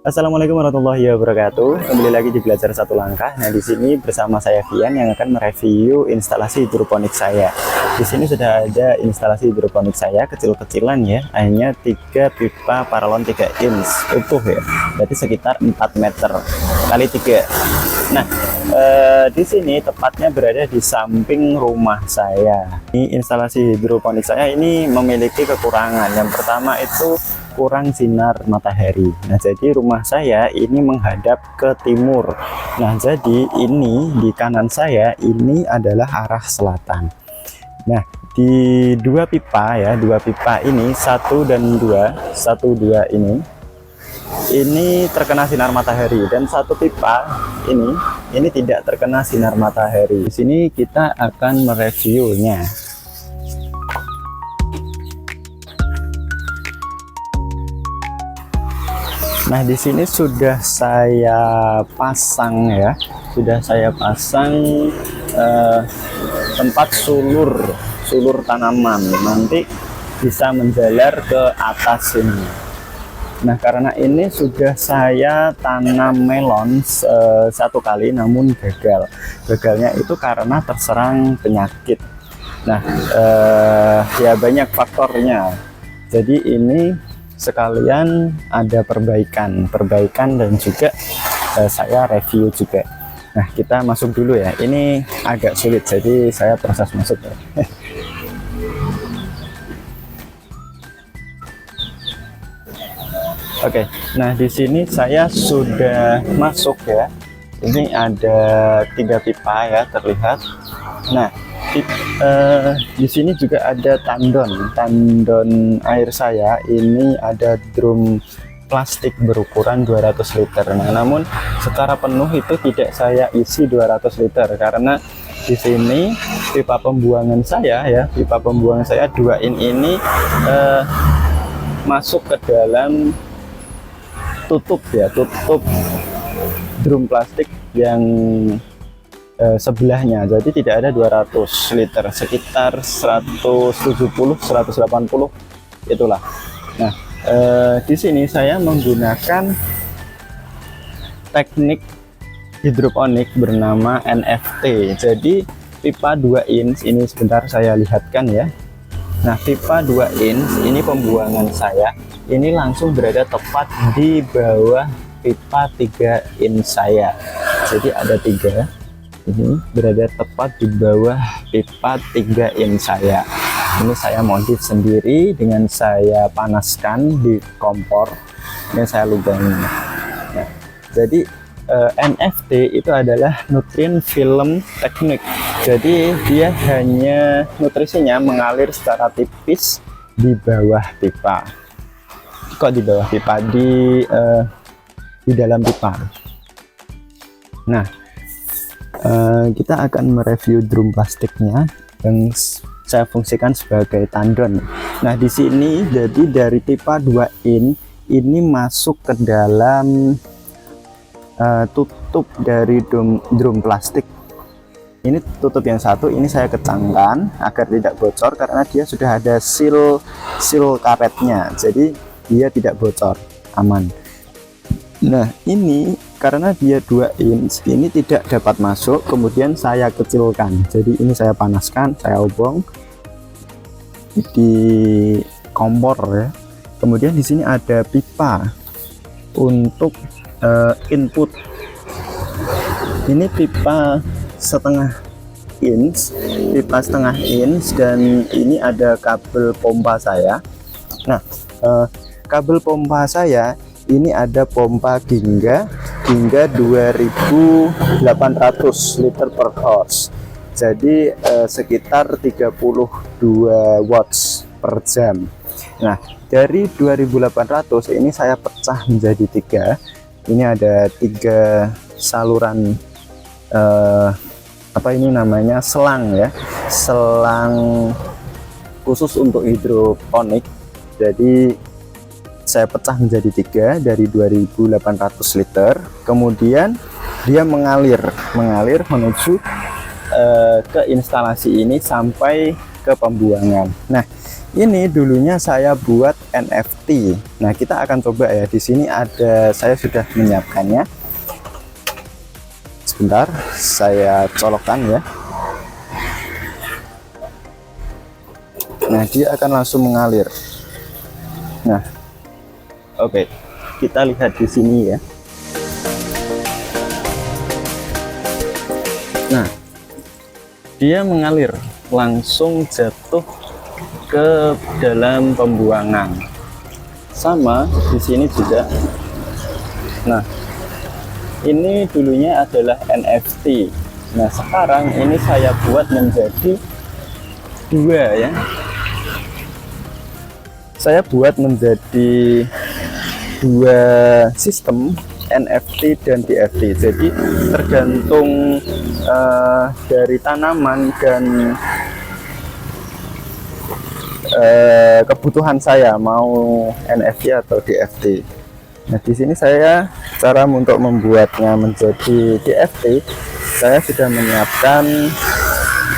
Assalamualaikum warahmatullahi wabarakatuh. Kembali lagi di Belajar Satu Langkah. Nah, di sini bersama saya Vian yang akan mereview instalasi hidroponik saya. Di sini sudah ada instalasi hidroponik saya kecil-kecilan ya, hanya 3 pipa paralon 3 inch utuh ya. Berarti sekitar 4 meter kali 3. Nah, di sini tepatnya berada di samping rumah saya. Ini instalasi hidroponik saya ini memiliki kekurangan. Yang pertama itu kurang sinar matahari. Nah, jadi rumah saya ini menghadap ke timur. Nah, jadi ini di kanan saya ini adalah arah selatan. Nah, di dua pipa ya, dua pipa ini, 1 dan 2, 1 2 ini terkena sinar matahari, dan satu pipa ini tidak terkena sinar matahari. Di sini kita akan mereviewnya. Nah, di sini sudah saya pasang ya, tempat sulur tanaman, nanti bisa menjalar ke atas ini. Nah, karena ini sudah saya tanam melon 1 kali, namun gagalnya itu karena terserang penyakit. Nah, ya banyak faktornya, jadi ini sekalian ada perbaikan dan juga saya review juga. Nah, kita masuk dulu ya, ini agak sulit jadi saya proses masuk ya. Oke, nah di sini saya sudah masuk ya, ini ada 3 pipa ya terlihat. Nah, di sini juga ada tandon air saya. Ini ada drum plastik berukuran 200 liter. Nah, namun secara penuh itu tidak saya isi 200 liter karena di sini pipa pembuangan saya 2 in ini masuk ke dalam tutup drum plastik yang sebelahnya, jadi tidak ada 200 liter, sekitar 170 180 itulah. Nah, di sini saya menggunakan teknik hidroponik bernama NFT. Jadi pipa 2 inch ini sebentar saya lihatkan ya. Nah, pipa 2 inch ini pembuangan saya ini langsung berada tepat di bawah pipa 3 inch saya. Jadi ada 3 ini berada tepat di bawah pipa 3 inch saya. Ini saya modif sendiri dengan saya panaskan di kompor dan saya lubangi. Nah, jadi NFT itu adalah nutrient film teknik. Jadi dia hanya nutrisinya mengalir secara tipis di bawah pipa. Kok di bawah pipa? Di dalam pipa. Nah, kita akan mereview drum plastiknya yang saya fungsikan sebagai tandon. Nah, di sini jadi dari pipa 2 in ini masuk ke dalam tutup dari drum plastik. Ini tutup yang satu ini saya kecangkan agar tidak bocor karena dia sudah ada seal karetnya, jadi dia tidak bocor, aman. Nah, ini karena dia 2 inch ini tidak dapat masuk, kemudian saya kecilkan. Jadi ini saya panaskan, saya obong di kompor ya. Kemudian di sini ada pipa untuk input. Ini pipa setengah inch, dan ini ada kabel pompa saya. Nah, kabel pompa saya ini ada pompa hingga 2800 liter per hose, jadi sekitar 32 watts per jam. Nah, dari 2800 ini saya pecah menjadi 3. Ini ada 3 saluran selang ya, selang khusus untuk hidroponik. Jadi saya pecah menjadi 3 dari 2800 liter, kemudian dia mengalir menuju ke instalasi ini sampai ke pembuangan. Nah, ini dulunya saya buat NFT. Nah, kita akan coba ya. Di sini ada, saya sudah menyiapkannya. Sebentar, saya colokkan ya. Nah, dia akan langsung mengalir. Nah, oke, kita lihat di sini ya. Nah, dia mengalir langsung jatuh ke dalam pembuangan. Sama di sini juga. Nah, ini dulunya adalah NFT. Nah, sekarang ini saya buat menjadi dua ya. Saya buat menjadi dua sistem, NFT dan DFT. Jadi tergantung dari tanaman dan kebutuhan saya mau NFT atau DFT. Nah, di sini saya cara untuk membuatnya menjadi DFT, saya sudah menyiapkan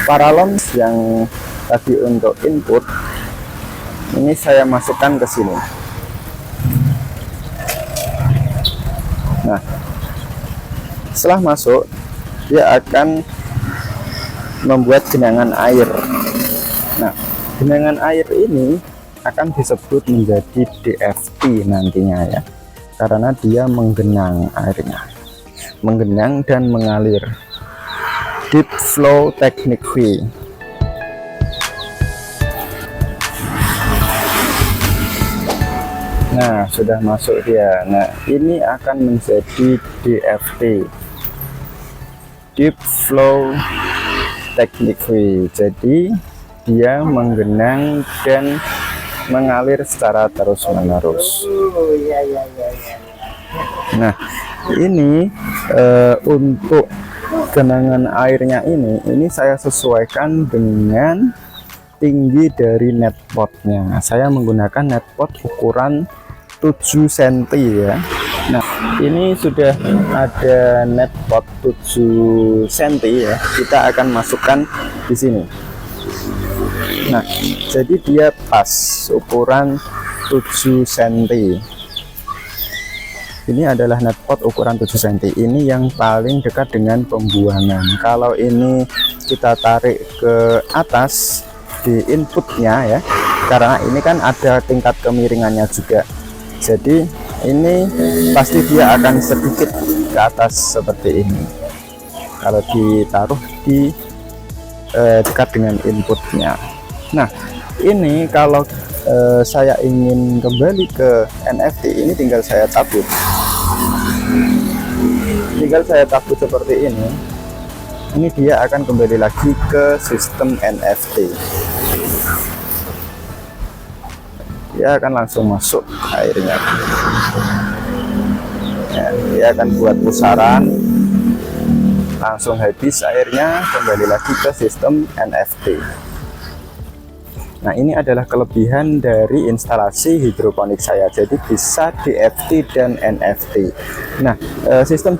paralons yang tadi untuk input. Ini saya masukkan ke sini. Nah, setelah masuk, dia akan membuat genangan air. Nah, genangan air ini akan disebut menjadi DFT nantinya ya, karena dia menggenang airnya, menggenang dan mengalir. Deep flow technique. Nah, sudah masuk dia. Nah, ini akan menjadi DFT, Deep Flow Technique. Jadi dia menggenang dan mengalir secara terus-menerus. Nah, ini untuk genangan airnya ini saya sesuaikan dengan tinggi dari net potnya. Saya menggunakan net pot ukuran 7 cm ya. Nah, ini sudah ada net pot 7 cm ya. Kita akan masukkan di sini. Nah, jadi dia pas ukuran 7 cm. Ini adalah net pot ukuran 7 cm. Ini yang paling dekat dengan pembuangan. Kalau ini kita tarik ke atas di inputnya ya, karena ini kan ada tingkat kemiringannya juga. Jadi ini pasti dia akan sedikit ke atas seperti ini kalau ditaruh di dekat dengan inputnya. Nah, ini kalau saya ingin kembali ke NFT, ini tinggal saya cabut seperti ini. Ini dia akan kembali lagi ke sistem NFT. Dia akan langsung masuk airnya. Ya, dia akan buat pusaran, langsung habis airnya, kembali lagi ke sistem NFT. Nah, ini adalah kelebihan dari instalasi hidroponik saya. Jadi bisa DFT dan NFT. Nah, sistem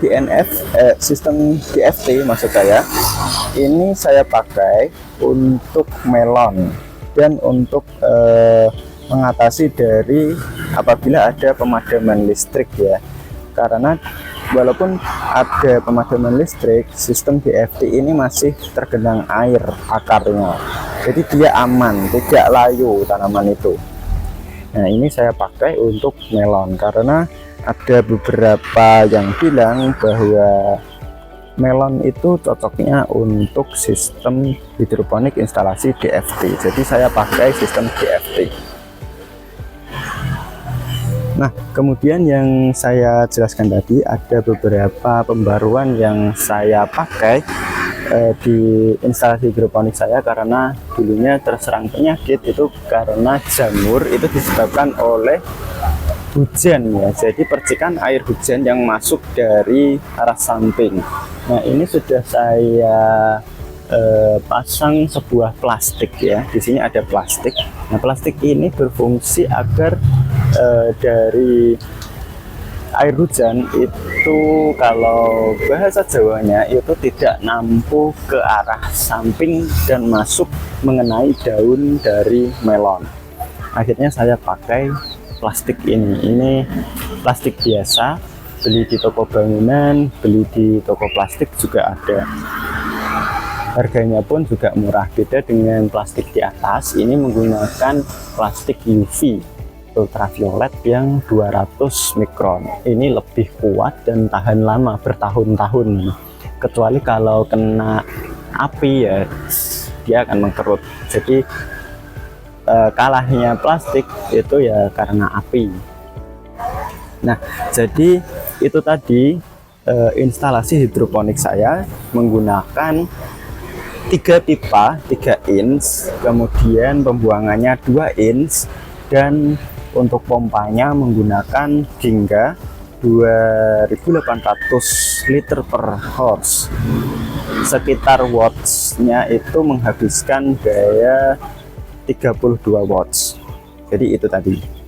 DFT maksud saya, ini saya pakai untuk melon dan untuk mengatasi dari apabila ada pemadaman listrik ya. Karena walaupun ada pemadaman listrik, sistem DFT ini masih tergenang air akarnya. Jadi dia aman, tidak layu tanaman itu. Nah, ini saya pakai untuk melon karena ada beberapa yang bilang bahwa melon itu cocoknya untuk sistem hidroponik instalasi DFT. Jadi saya pakai sistem DFT. Nah, kemudian yang saya jelaskan tadi, ada beberapa pembaruan yang saya pakai di instalasi hidroponik saya, karena dulunya terserang penyakit itu karena jamur itu disebabkan oleh hujan ya. Jadi percikan air hujan yang masuk dari arah samping. Nah, ini sudah saya pasang sebuah plastik ya. Di sini ada plastik. Nah, plastik ini berfungsi agar dari air hujan itu, kalau bahasa Jawanya itu tidak nampu ke arah samping dan masuk mengenai daun dari melon. Akhirnya saya pakai plastik ini plastik biasa, beli di toko bangunan, beli di toko plastik juga ada. Harganya pun juga murah, beda dengan plastik di atas. Ini menggunakan plastik UV ultraviolet yang 200 mikron. Ini lebih kuat dan tahan lama, bertahun-tahun. Kecuali kalau kena api ya dia akan mengkerut. Jadi kalahnya plastik itu ya karena api. Nah, jadi itu tadi instalasi hidroponik saya menggunakan 3 pipa 3 inch, kemudian pembuangannya 2 inch, dan untuk pompanya menggunakan Ginga 2800 liter per horse. Sekitar watts-nya itu menghabiskan daya 32 watts. Jadi itu tadi.